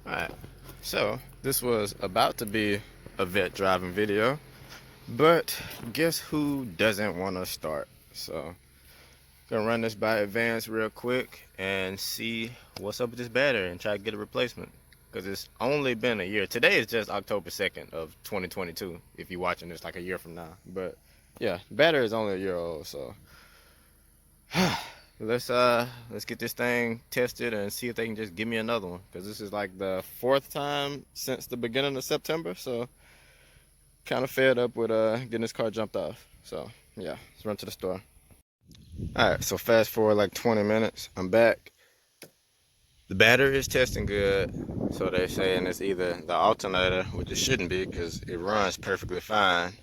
Alright, so this was about to be a vet driving video, but guess who doesn't want to start? So, gonna run this by Advance real quick and see what's up with this battery and try to get a replacement. Because it's only been a year. Today is just October 2nd of 2022, if you're watching this like a year from now. But yeah, the battery is only a year old, so let's get this thing tested and see if they can just give me another one, because this is like the fourth time since the beginning of September, so kind of fed up with getting this car jumped off. So yeah, let's run to the store. All right, so fast forward like 20 minutes, I'm back. The battery is testing good, so they're saying it's either the alternator, which it shouldn't be because it runs perfectly fine,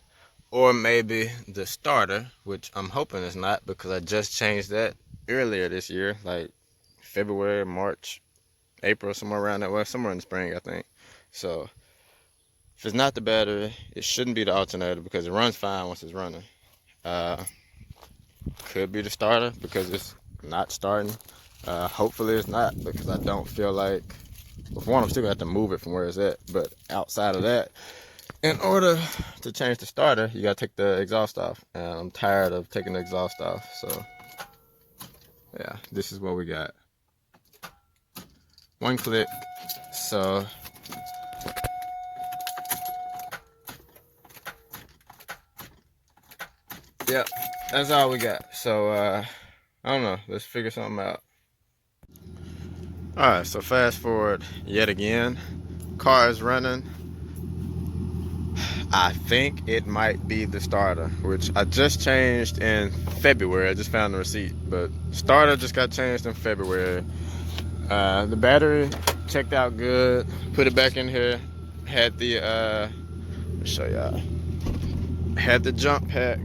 or maybe the starter, which I'm hoping it's not, because I just changed that earlier this year, like February, March, April, somewhere around that way, somewhere in the spring, I think. So if it's not the battery, it shouldn't be the alternator because it runs fine once it's running. Could be the starter because it's not starting. Hopefully it's not, because I don't feel like, with one, I'm still gonna have to move it from where it's at. But outside of that, in order to change the starter, you gotta take the exhaust off, and I'm tired of taking the exhaust off. So yeah, this is what we got. One click. So yep, that's all we got. So I don't know, let's figure something out. All right, so fast forward yet again. Car is running. I think it might be the starter, which I just changed in February. I just found the receipt, but starter just got changed in February. The battery checked out good. Put it back in here. Had the let me show y'all. Had the jump pack.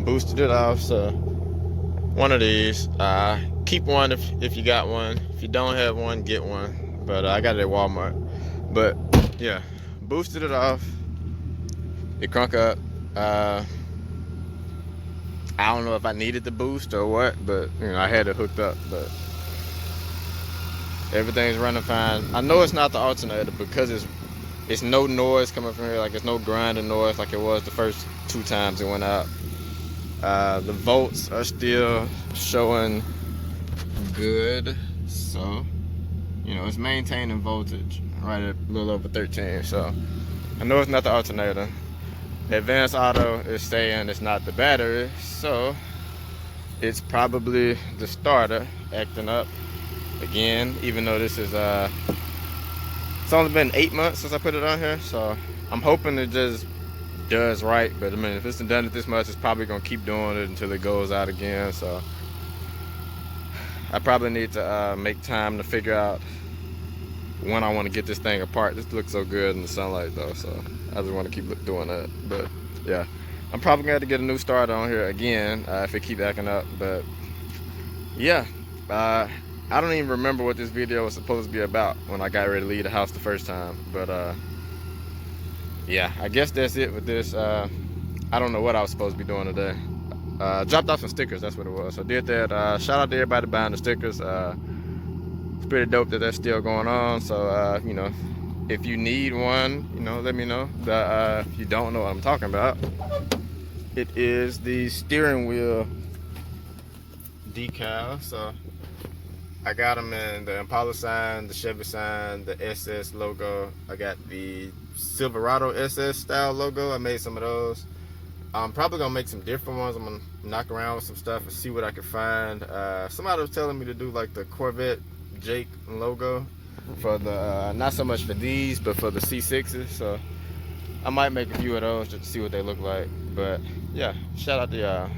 Boosted it off. So one of these. Keep one if you got one. If you don't have one, get one. But I got it at Walmart. But yeah, boosted it off. It crunk up. I don't know if I needed the boost or what, but you know, I had it hooked up. But everything's running fine. I know it's not the alternator because it's no noise coming from here. Like, it's no grinding noise like it was the first two times it went out. The volts are still showing good, so you know, it's maintaining voltage right at a little over 13. So I know it's not the alternator. Advanced Auto is saying it's not the battery, so it's probably the starter acting up again, even though this is it's only been 8 months since I put it on here. So I'm hoping it just does right, but I mean, if it's done it this much, it's probably gonna keep doing it until it goes out again. So I probably need to make time to figure out when I want to get this thing apart. This looks so good in the sunlight though, so I just want to keep doing that. But yeah, I'm probably gonna have to get a new starter on here again if it keeps acting up. But yeah, I don't even remember what this video was supposed to be about when I got ready to leave the house the first time. But yeah, I guess that's it with this. I don't know what I was supposed to be doing today. Dropped off some stickers, that's what it was. So I did that. Shout out to everybody buying the stickers. It's pretty dope that that's still going on. So you know, if you need one, you know, let me know. If you don't know what I'm talking about, it is the steering wheel decal. So I got them in the Impala sign, the Chevy sign, the SS logo. I got the Silverado SS style logo. I made some of those. I'm probably gonna make some different ones. I'm gonna knock around with some stuff and see what I can find. Somebody was telling me to do like the Corvette Jake logo for the not so much for these, but for the C6s. So I might make a few of those just to see what they look like. But yeah, shout out to y'all.